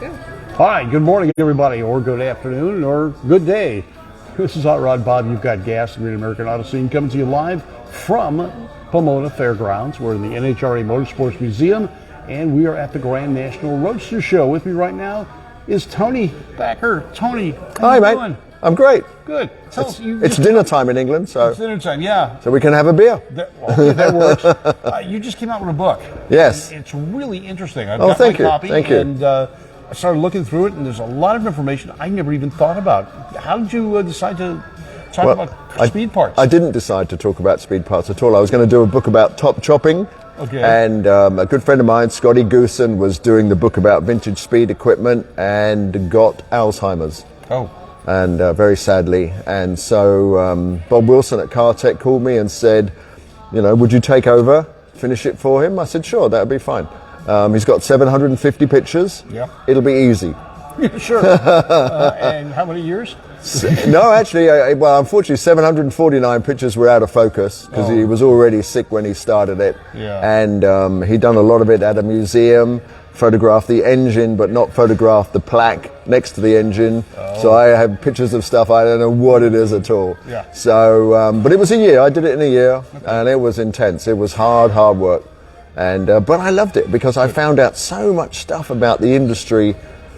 Yeah. Hi, good morning, everybody, or good afternoon, or good day. This is Hot Rod Bob. You've got GAAS-Great American Auto Scene coming to you live from Pomona Fairgrounds. We're in the NHRA Motorsports Museum, and we are at the Grand National Roadster Show. With me right now is Tony Thacker. Tony, how you doing? I'm great. Good. It's dinner time in England, so it's dinner time, yeah. So we can have a beer. That works. You just came out with a book. Yes. It's really interesting. I've got my copy. Thank you. And I started looking through it, and there's a lot of information I never even thought about. How did you decide to talk about speed parts? I didn't decide to talk about speed parts at all. I was going to do a book about top chopping. Okay. And a good friend of mine, Scotty Goosen, was doing the book about vintage speed equipment and got Alzheimer's. Oh. And very sadly. And so Bob Wilson at Car Tech called me and said, you know, would you take over, finish it for him? I said, sure, that would be fine. He's got 750 pictures. Yeah. It'll be easy. Sure. And how many years? No, actually, well, unfortunately, 749 pictures were out of focus because he was already sick when he started it. Yeah. And he'd done a lot of it at a museum, photographed the engine, but not photographed the plaque next to the engine. So I have pictures of stuff, I don't know what it is at all. Yeah. So, but it was a year. I did it in a year, and it was intense. It was hard work. And but I loved it because I found out so much stuff about the industry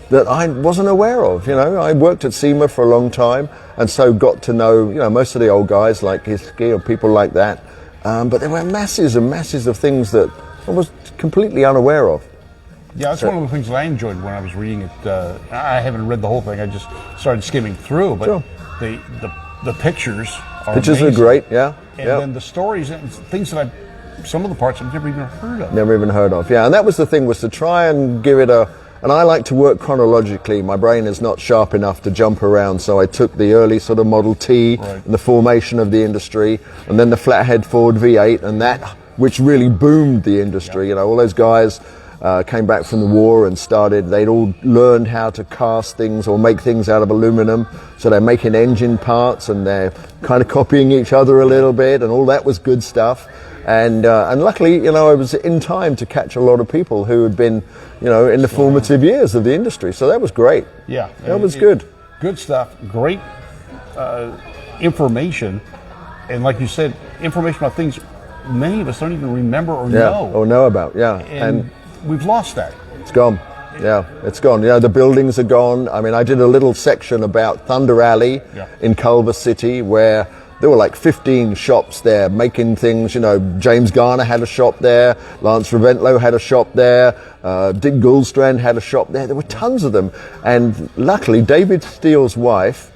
that I wasn't aware of. You know, I worked at SEMA for a long time, and so got to know, you know, most of the old guys like Hiskey or people like that. But there were masses and masses of things that I was completely unaware of. Yeah, that's one of the things that I enjoyed when I was reading it. I haven't read the whole thing. I just started skimming through, but sure. the pictures are Pictures amazing. are great, yeah. And then the stories and things that some of the parts I've never even heard of. Never even heard of, yeah. And that was the thing, was to try and give it and I like to work chronologically. My brain is not sharp enough to jump around, so I took the early sort of Model T and the formation of the industry, and then the flathead Ford V8, and that, which really boomed the industry. You know, all those guys came back from the war and they'd all learned how to cast things or make things out of aluminum, so they're making engine parts, and they're kind of copying each other a little bit, and all that was good stuff. And luckily, you know, I was in time to catch a lot of people who had been, you know, in the formative years of the industry. So that was great. Yeah. That was good. Good stuff. Great information. And like you said, information about things many of us don't even remember or know. Or know about, yeah. And we've lost that. It's gone. Yeah, it's gone. You know, the buildings are gone. I mean, I did a little section about Thunder Alley in Culver City, where there were like 15 shops there making things. You know, James Garner had a shop there, Lance Raventlow had a shop there, Dick Goldstrand had a shop there. There were tons of them. And luckily, David Steele's wife,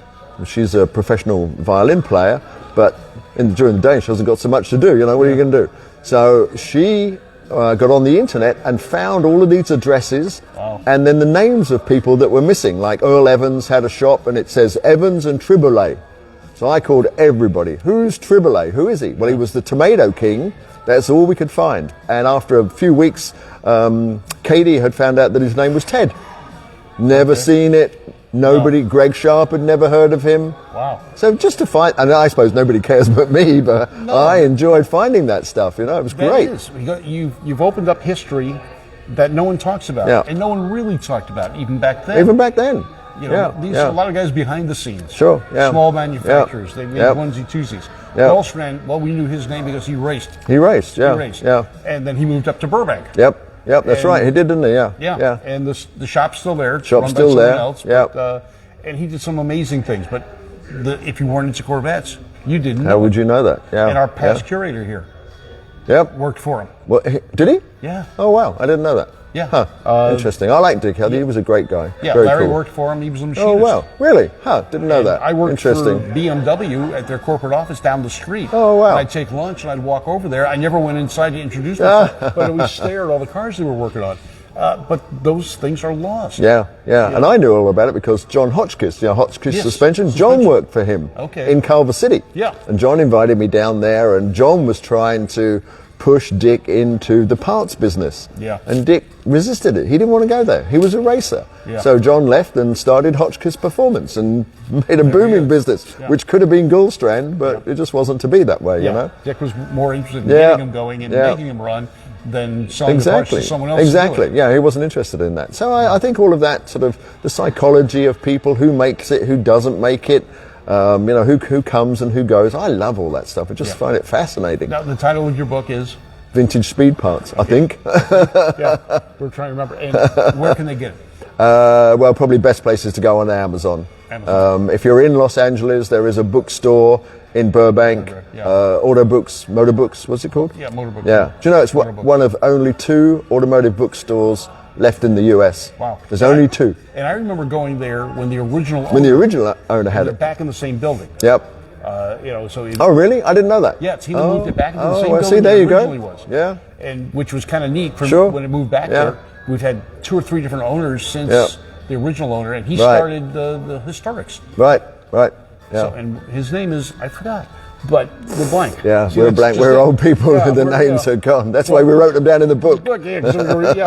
she's a professional violin player, but during the day she hasn't got so much to do. You know, what are you going to do? So she got on the internet and found all of these addresses and then the names of people that were missing. Like Earl Evans had a shop, and it says Evans and Triboulet. So I called everybody. Who's Triboulet? Who is he? Well, he was the Tomato King. That's all we could find. And after a few weeks, Katie had found out that his name was Ted. Never seen it. Nobody. Greg Sharp had never heard of him. Wow. So just to find, and I suppose nobody cares but me, but I enjoyed finding that stuff. You know, it was great. You've opened up history that no one talks about, and no one really talked about even back then. Even back then. You know, these are a lot of guys behind the scenes. Sure, yeah. Small manufacturers. They made onesie twosies. Goldstrand, well, we knew his name because he raced. He raced. Yeah. And then he moved up to Burbank. Yep, that's right. He did, didn't he? Yeah. And the shop's still there. It's shop's still there. And he did some amazing things. But if you weren't into Corvettes, you didn't know. How would you know that? Yeah. And our past curator here worked for him. Well, did he? Yeah. Oh, wow. I didn't know that. Yeah. Huh. Interesting. I like Dick. He was a great guy. Yeah, very Larry cool. worked for him. He was a machinist. Oh, wow. Really? Huh. Didn't know that. I worked Interesting. for BMW at their corporate office down the street. Oh, wow. And I'd take lunch and I'd walk over there. I never went inside to introduce myself, but we stared at all the cars they were working on. But those things are lost. Yeah. And I knew all about it because John Hotchkiss, Hotchkiss Suspension, John worked for him in Culver City. Yeah. And John invited me down there, and John was trying to push Dick into the parts business. Yeah. And Dick resisted it. He didn't want to go there. He was a racer. Yeah. So John left and started Hotchkiss Performance and made a booming business, which could have been Goldstrand, but it just wasn't to be that way, you know? Dick was more interested in getting him going and making him run than selling the parts to someone else. Exactly. Yeah, he wasn't interested in that. So I think all of that sort of the psychology of people, who makes it, who doesn't make it, you know, who comes and who goes. I love all that stuff. I just find it fascinating. Now, the title of your book is? Vintage Speed Parts, I think. Yeah, we're trying to remember. And where can they get it? Well, probably best place is to go on Amazon. If you're in Los Angeles, there is a bookstore in Burbank, Auto Books, Motor Books, what's it called? Yeah, Motor Books. Yeah. Do you know it's one of only 2 automotive bookstores left in the US? Wow. There's only 2. And I remember going there when the original owner had it. Back in the same building. Yep. You know, so oh, really? I didn't know that. Yeah, he moved it back into the same well, building see, there it you originally go. was. Yeah. And which was kind of neat for when it moved back there. We've had 2 or 3 different owners since the original owner, and he started the historics. Right. Yeah. So, and his name is, I forgot, but we're blank. Yeah, we're blank. We're old people. The names are gone. That's why we wrote them down in the book. Yeah,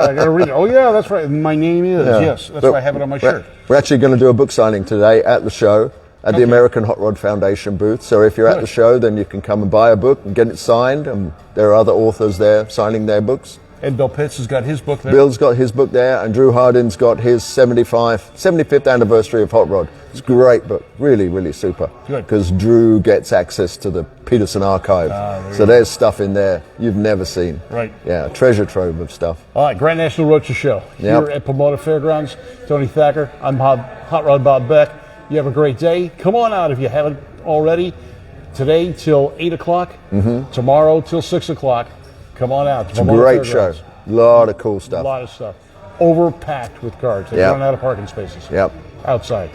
I got to read it. Oh, yeah, that's right. My name is, yes. That's why I have it on my shirt. We're actually going to do a book signing today at the show, at the American Hot Rod Foundation booth. So if you're at the show, then you can come and buy a book and get it signed. And there are other authors there signing their books. And Bill Pitts has got his book there. Bill's got his book there, and Drew Hardin's got his 75th anniversary of Hot Rod. It's a great book, really, really super. Good. Because Drew gets access to the Peterson archive. So there's stuff in there you've never seen. Right. Yeah, treasure trove of stuff. All right, Grand National Roadster Show here at Pomona Fairgrounds. Tony Thacker, I'm Hot Rod Bob Beck. You have a great day. Come on out if you haven't already. Today till 8 o'clock, tomorrow till 6 o'clock. Come on out. It's a great show. A lot of cool stuff. A lot of stuff. Overpacked with cars. They run out of parking spaces. Yep. Outside.